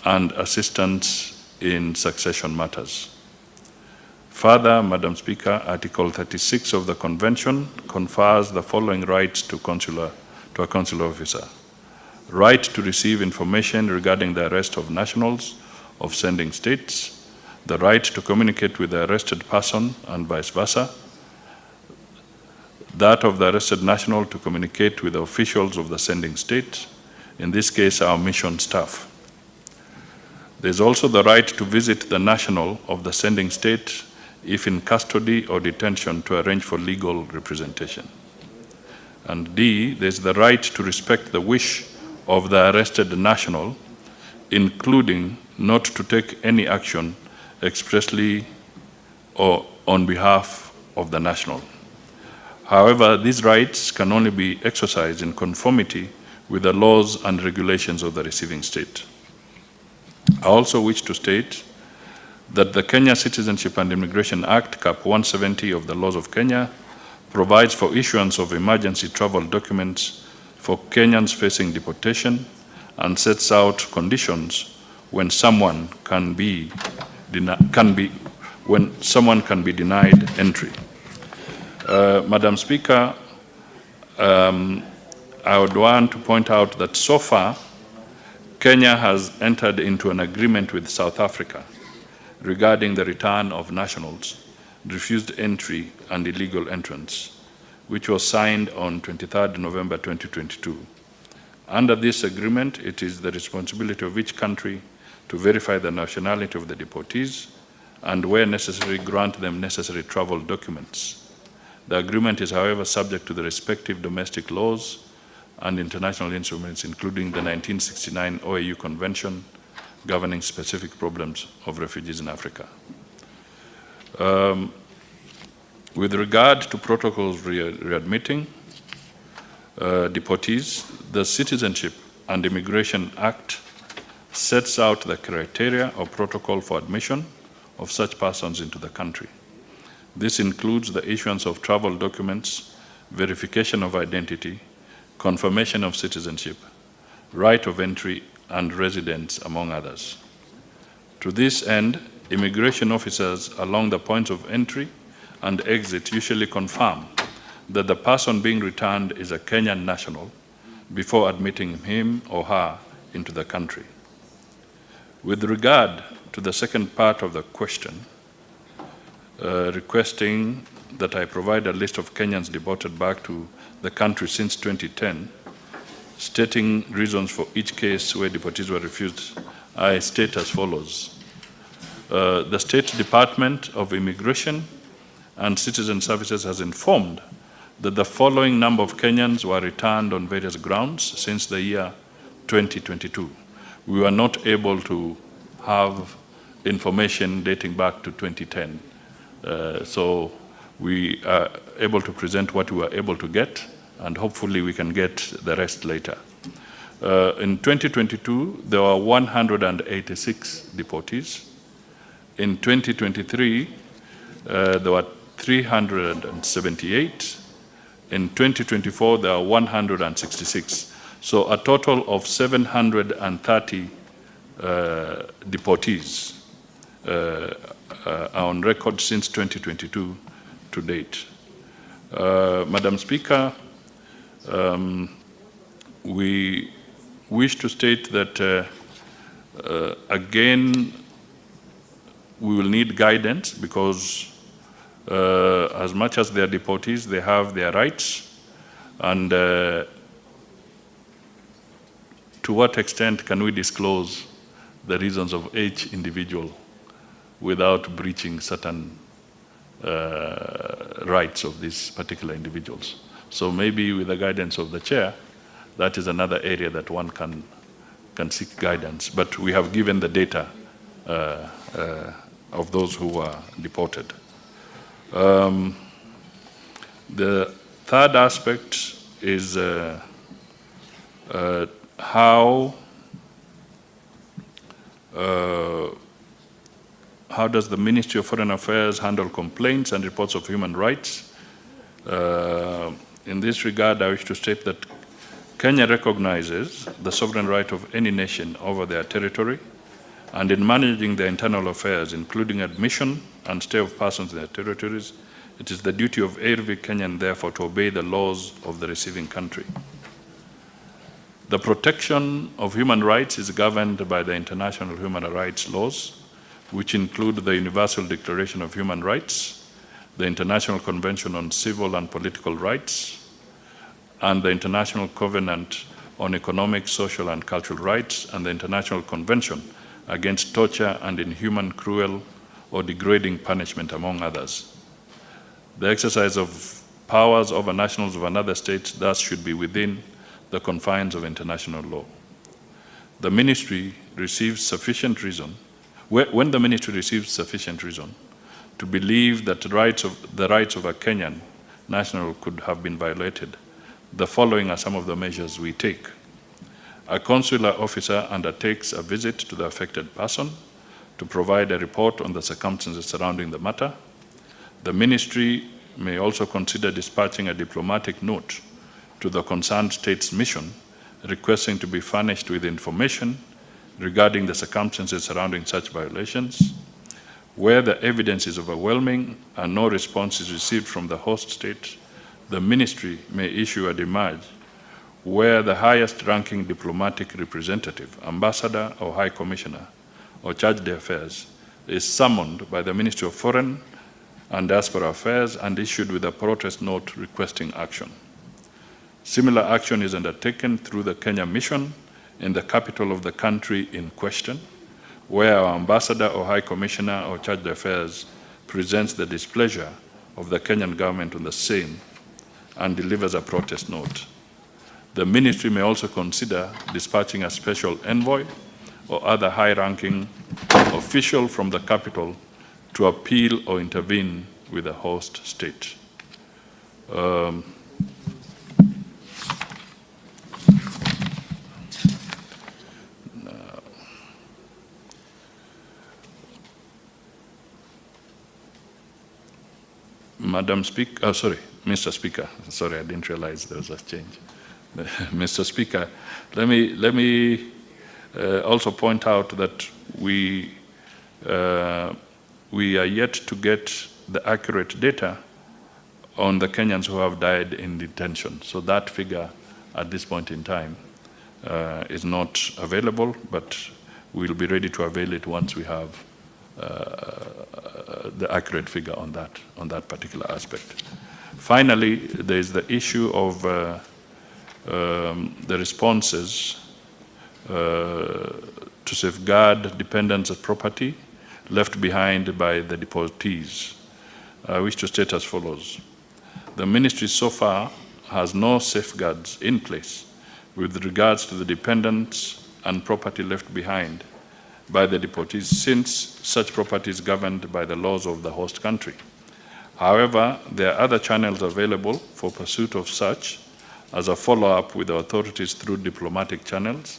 and assistance in succession matters. Further, Madam Speaker, Article 36 of the Convention confers the following rights to a consular officer. Right to receive information regarding the arrest of nationals of sending states, the right to communicate with the arrested person and vice versa, that of the arrested national to communicate with the officials of the sending state, in this case our mission staff. There's also the right to visit the national of the sending state if in custody or detention to arrange for legal representation. And D, there's the right to respect the wish of the arrested national, including not to take any action expressly or on behalf of the national. However, these rights can only be exercised in conformity with the laws and regulations of the receiving state. I also wish to state that the Kenya Citizenship and Immigration Act, Cap 170 of the laws of Kenya, provides for issuance of emergency travel documents for Kenyans facing deportation and sets out conditions when someone can be denied entry. Madam Speaker, I would want to point out that so far, Kenya has entered into an agreement with South Africa regarding the return of nationals, refused entry and illegal entrance, which was signed on 23rd November 2022. Under this agreement, it is the responsibility of each country to verify the nationality of the deportees and, where necessary, grant them necessary travel documents. The agreement is, however, subject to the respective domestic laws and international instruments, including the 1969 OAU Convention governing specific problems of refugees in Africa. With regard to protocols readmitting deportees, the Citizenship and Immigration Act sets out the criteria or protocol for admission of such persons into the country. This includes the issuance of travel documents, verification of identity, confirmation of citizenship, right of entry and residence, among others. To this end, immigration officers along the points of entry and exit usually confirm that the person being returned is a Kenyan national before admitting him or her into the country. With regard to the second part of the question, requesting that I provide a list of Kenyans deported back to the country since 2010, stating reasons for each case where deportees were refused, I state as follows. The State Department of Immigration and Citizen Services has informed that the following number of Kenyans were returned on various grounds since the year 2022. We were not able to have information dating back to 2010. So we are able to present what we were able to get, and hopefully we can get the rest later. In 2022, there were 186 deportees. In 2023, there were 378. In 2024, there are 166. So a total of 730 deportees are on record since 2022 to date. Madam Speaker, we wish to state that, again, we will need guidance because as much as they are deportees, they have their rights. And to what extent can we disclose the reasons of each individual without breaching certain rights of these particular individuals? So maybe with the guidance of the chair, that is another area that one can seek guidance. But we have given the data of those who are deported. The third aspect is how does the Ministry of Foreign Affairs handle complaints and reports of human rights? In this regard, I wish to state that Kenya recognizes the sovereign right of any nation over their territory, and in managing their internal affairs, including admission and stay of persons in their territories, it is the duty of every Kenyan, therefore, to obey the laws of the receiving country. The protection of human rights is governed by the international human rights laws, which include the Universal Declaration of Human Rights, the International Convention on Civil and Political Rights, and the International Covenant on Economic, Social, and Cultural Rights, and the International Convention against Torture and Inhuman, Cruel, or Degrading Punishment, among others. The exercise of powers over nationals of another state thus should be within the confines of international law. The ministry receives sufficient reason, when the ministry receives sufficient reason to believe that the rights of a Kenyan national could have been violated, the following are some of the measures we take. A consular officer undertakes a visit to the affected person to provide a report on the circumstances surrounding the matter. The ministry may also consider dispatching a diplomatic note to the concerned state's mission, requesting to be furnished with information regarding the circumstances surrounding such violations. Where the evidence is overwhelming and no response is received from the host state, the ministry may issue a demarche where the highest-ranking diplomatic representative, ambassador or high commissioner, or charge d'affaires is summoned by the Ministry of Foreign and Diaspora Affairs and issued with a protest note requesting action. Similar action is undertaken through the Kenya mission in the capital of the country in question, where our ambassador or high commissioner or charge d'affaires presents the displeasure of the Kenyan government on the same and delivers a protest note. The ministry may also consider dispatching a special envoy or other high-ranking official from the capital to appeal or intervene with the host state. Madam Speaker, Mr. Speaker, sorry, I didn't realize there was a change. Mr. Speaker, let me also point out that we are yet to get the accurate data on the Kenyans who have died in detention. So that figure at this point in time is not available, but we'll be ready to avail it once we have the accurate figure on that particular aspect. Finally, there is the issue of the responses to safeguard dependents of property left behind by the deportees. I wish to state as follows. The ministry so far has no safeguards in place with regards to the dependents and property left behind by the deportees, since such property is governed by the laws of the host country. However, there are other channels available for pursuit of such as a follow-up with the authorities through diplomatic channels,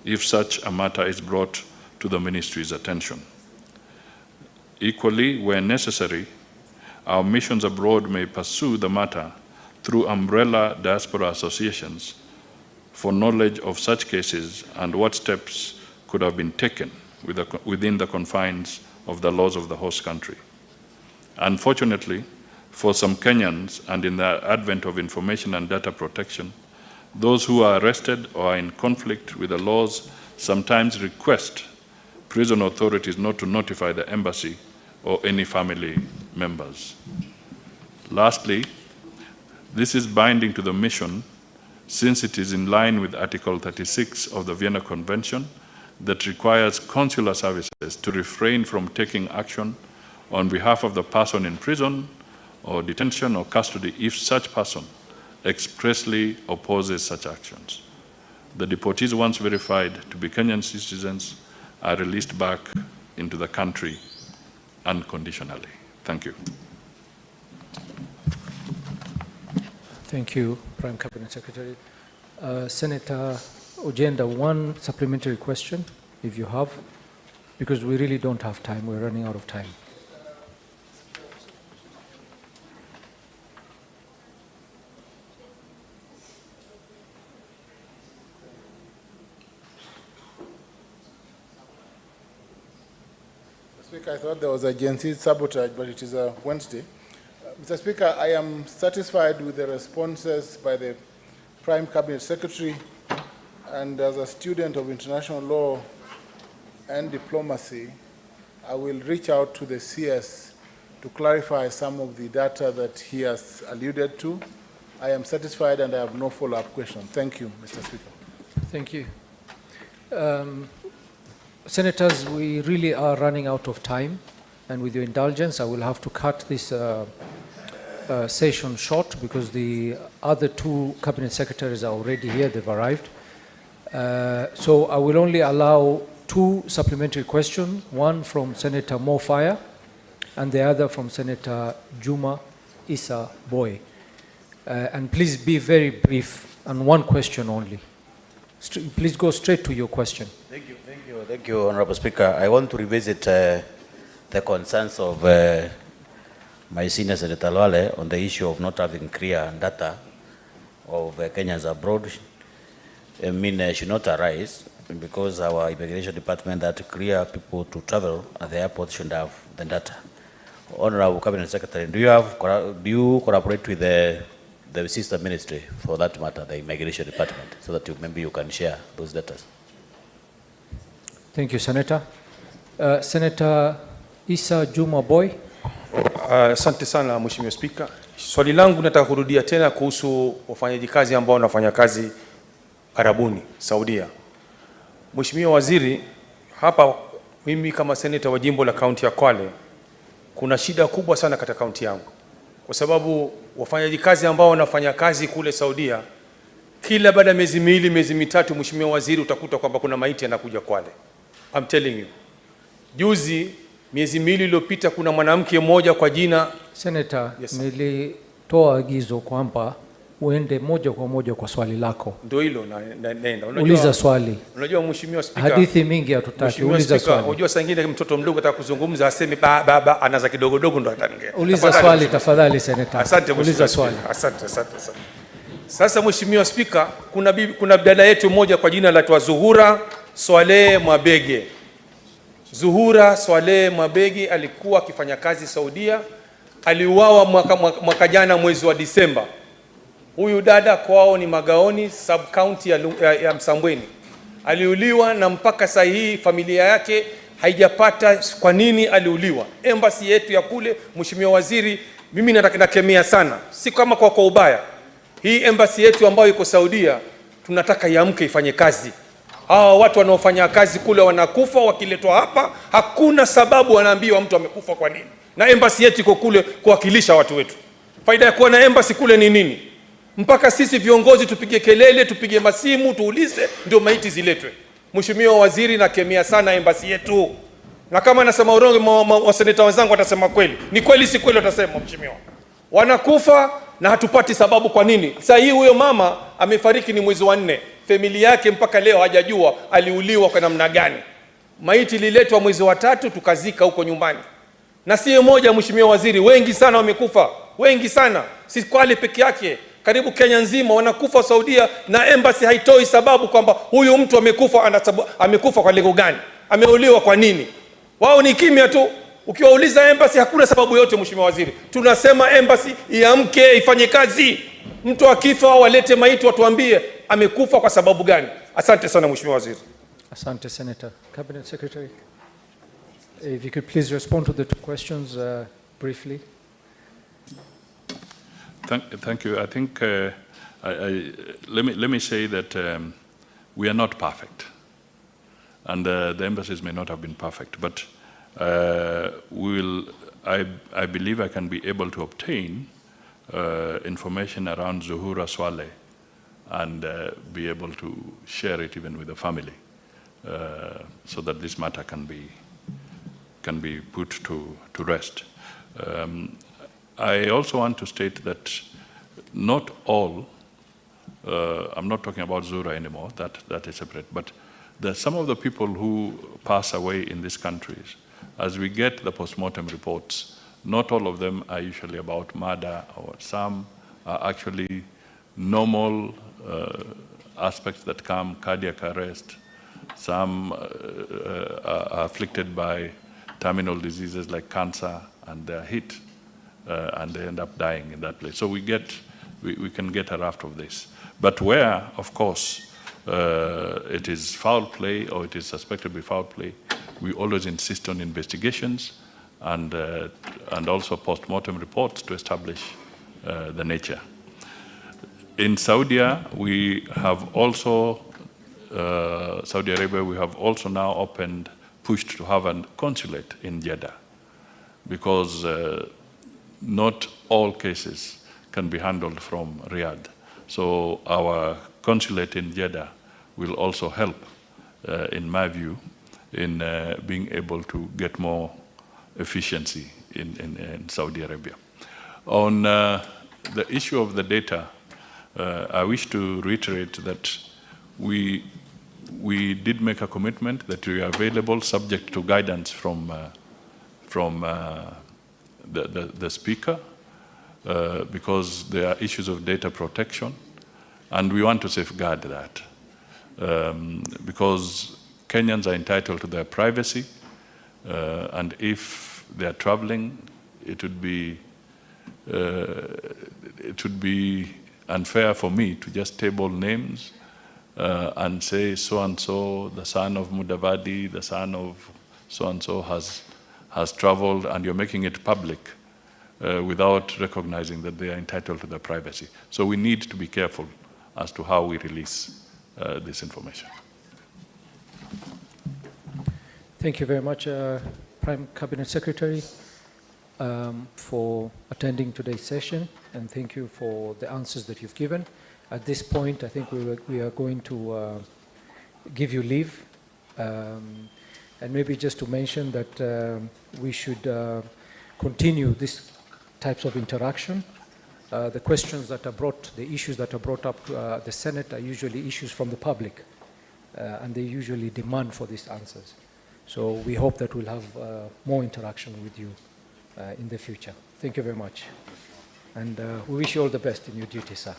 if such a matter is brought to the ministry's attention. Equally, where necessary, our missions abroad may pursue the matter through umbrella diaspora associations for knowledge of such cases and what steps could have been taken within the confines of the laws of the host country. Unfortunately, for some Kenyans, and in the advent of information and data protection, those who are arrested or are in conflict with the laws sometimes request prison authorities not to notify the embassy or any family members. Lastly, this is binding to the mission since it is in line with Article 36 of the Vienna Convention that requires consular services to refrain from taking action on behalf of the person in prison or detention or custody if such person expressly opposes such actions. The deportees, once verified to be Kenyan citizens, are released back into the country unconditionally. Thank you. Thank you, Prime Cabinet Secretary. Senator Ojenda, one supplementary question, if you have, because we really don't have time. We're running out of time. Speaker, I thought there was a Gen-Z sabotage, but it is a Wednesday. Mr. Speaker, I am satisfied with the responses by the Prime Cabinet Secretary, and as a student of international law and diplomacy, I will reach out to the CS to clarify some of the data that he has alluded to. I am satisfied and I have no follow-up question. Thank you, Mr. Speaker. Thank you. Senators, we really are running out of time, and with your indulgence, I will have to cut this session short because the other two cabinet secretaries are already here, they've arrived. So I will only allow two supplementary questions, one from Senator Mo Fire and the other from Senator Juma Issa Boy. And please be very brief and one question only. Please go straight to your question. Thank you, Honorable Speaker. I want to revisit the concerns of my senior Senator Lwale on the issue of not having clear data of Kenyans abroad. Should not arise because our immigration department that clear people to travel at the airport should have the data. Honorable Cabinet Secretary, do you collaborate with the sister ministry for that matter, the immigration department, so that maybe you can share those data? Thank you, Senator. Senator Issa Juma Boy. Asante sana Mheshimiwa Spika. Swali langu nataka kurudia tena kuhusu wafanyaji kazi ambao wanafanya kazi Arabuni, Saudia. Mheshimiwa Waziri, hapa mimi kama senator wa jimbo la kaunti ya Kwale, kuna shida kubwa sana katika kaunti yangu. Kwa sababu wafanyaji kazi ambao wanafanya kazi kule Saudia, kila baada ya miezi miwili, miezi mitatu, Mheshimiwa Waziri, utakuta kwamba kuna maiti yanakuja Kwale. I'm telling you. Juzi miezi miwili iliyopita kuna mwanamke mmoja kwa jina Senator, yes, nilitoa agizo kwamba uende moja kwa moja kwa swali lako. Ndio hilo naenda. Uliza swali. Unajua Mheshimiwa Spika, hadithi mingi hatutaki, uliza swali. Unajua saa nyingine mtoto mdogo ataka kuzungumza aseme baba anaza kidogo dogo ndo ataongea. Uliza swali tafadhali Senator. Asante uliza swali. Asante. Sasa Mheshimiwa Spika, kuna dada yetu mmoja kwa jina la Zuhura Swaleh Mwabege. Zuhura Swaleh Mwabege alikuwa akifanya kazi Saudia, aliuawa mwaka jana mwezi wa Disemba. Huyu dada kwao ni Magaoni, sub county ya Msambweni. Aliuliwa na mpaka saa hii familia yake haijapata kwa nini aliuliwa. Embassy yetu ya kule, Mheshimiwa Waziri, mimi nakemea sana, si kama kwa ubaya. Hii embassy yetu ambayo iko Saudia, tunataka iamke ifanye kazi. Hawa watu wanaofanya kazi kule wanakufa, wakiletwa hapa hakuna sababu wanaambiwa mtu amekufa kwa nini. Na embassy yetu iko kule kuwakilisha watu wetu. Faida ya kuwa na embassy kule ni nini? Mpaka sisi viongozi tupige kelele, tupige masimu, tuulize ndio maiti ziletwe. Mheshimiwa Waziri, nakemea sana embassy yetu. Na kama nasema urongo, waseneta wenzangu watasema kweli. Ni kweli si kweli watasema Mheshimiwa. Wanakufa na hatupati sababu kwa nini. Sasa hii huyo mama amefariki ni mwezi wa 4. Familia yake mpaka leo hajajua aliuliwa kwa namna gani. Maiti ililetwa mwezi wa 3 tukazika huko nyumbani. Na si mmoja Mheshimiwa Waziri, wengi sana wamekufa. Wengi sana. Si Kwale peke yake. Karibu Kenya nzima wanakufa Saudia na embassy haitoi sababu kwamba huyu mtu amekufa kwa lengo gani? Ameuliwa kwa nini? Wao ni kimya tu. Ukiwauliza embassy hakuna sababu yote Mheshimiwa Waziri. Tunasema embassy iamke ifanye kazi. Mtu akifa walete maiti watuambie amekufa kwa sababu gani. Asante sana Mheshimiwa Waziri. Asante Senator. Cabinet Secretary. If you could please respond to the two questions briefly. Thank you. I think let me say that we are not perfect, and the embassies may not have been perfect, but I believe I can be able to obtain information around Zuhura Swaleh and be able to share it even with the family, so that this matter can be put to rest. I also want to state that not all, I'm not talking about Zura anymore, that is separate, but some of the people who pass away in these countries, as we get the postmortem reports, not all of them are usually about murder, or some are actually normal aspects that come, cardiac arrest, some are afflicted by terminal diseases like cancer, and they're hit, and they end up dying in that place. So we can get a raft of this. But where, of course, it is foul play or it is suspected to be foul play, we always insist on investigations and also post-mortem reports to establish the nature. In Saudi Arabia, we have also now pushed to have a consulate in Jeddah, because not all cases can be handled from Riyadh. So our consulate in Jeddah will also help, in my view, in being able to get more efficiency in Saudi Arabia. On the issue of the data, I wish to reiterate that we did make a commitment that we are available, subject to guidance from the Speaker, because there are issues of data protection, and we want to safeguard that, because Kenyans are entitled to their privacy, and if they are traveling, it would be unfair for me to just table names and say so-and-so, the son of MUDAVADI, the son of so-and-so has traveled, and you're making it public without recognizing that they are entitled to their privacy. So we need to be careful as to how we release this information. Thank you very much, Prime Cabinet Secretary, for attending today's session, and thank you for the answers that you've given. At this point, I think we are going to give you leave, and maybe just to mention that we should continue these types of interaction. The questions that are the issues that are brought up to the Senate are usually issues from the public, and they usually demand for these answers. So we hope that we'll have more interaction with you in the future. Thank you very much. And we wish you all the best in your duties, sir.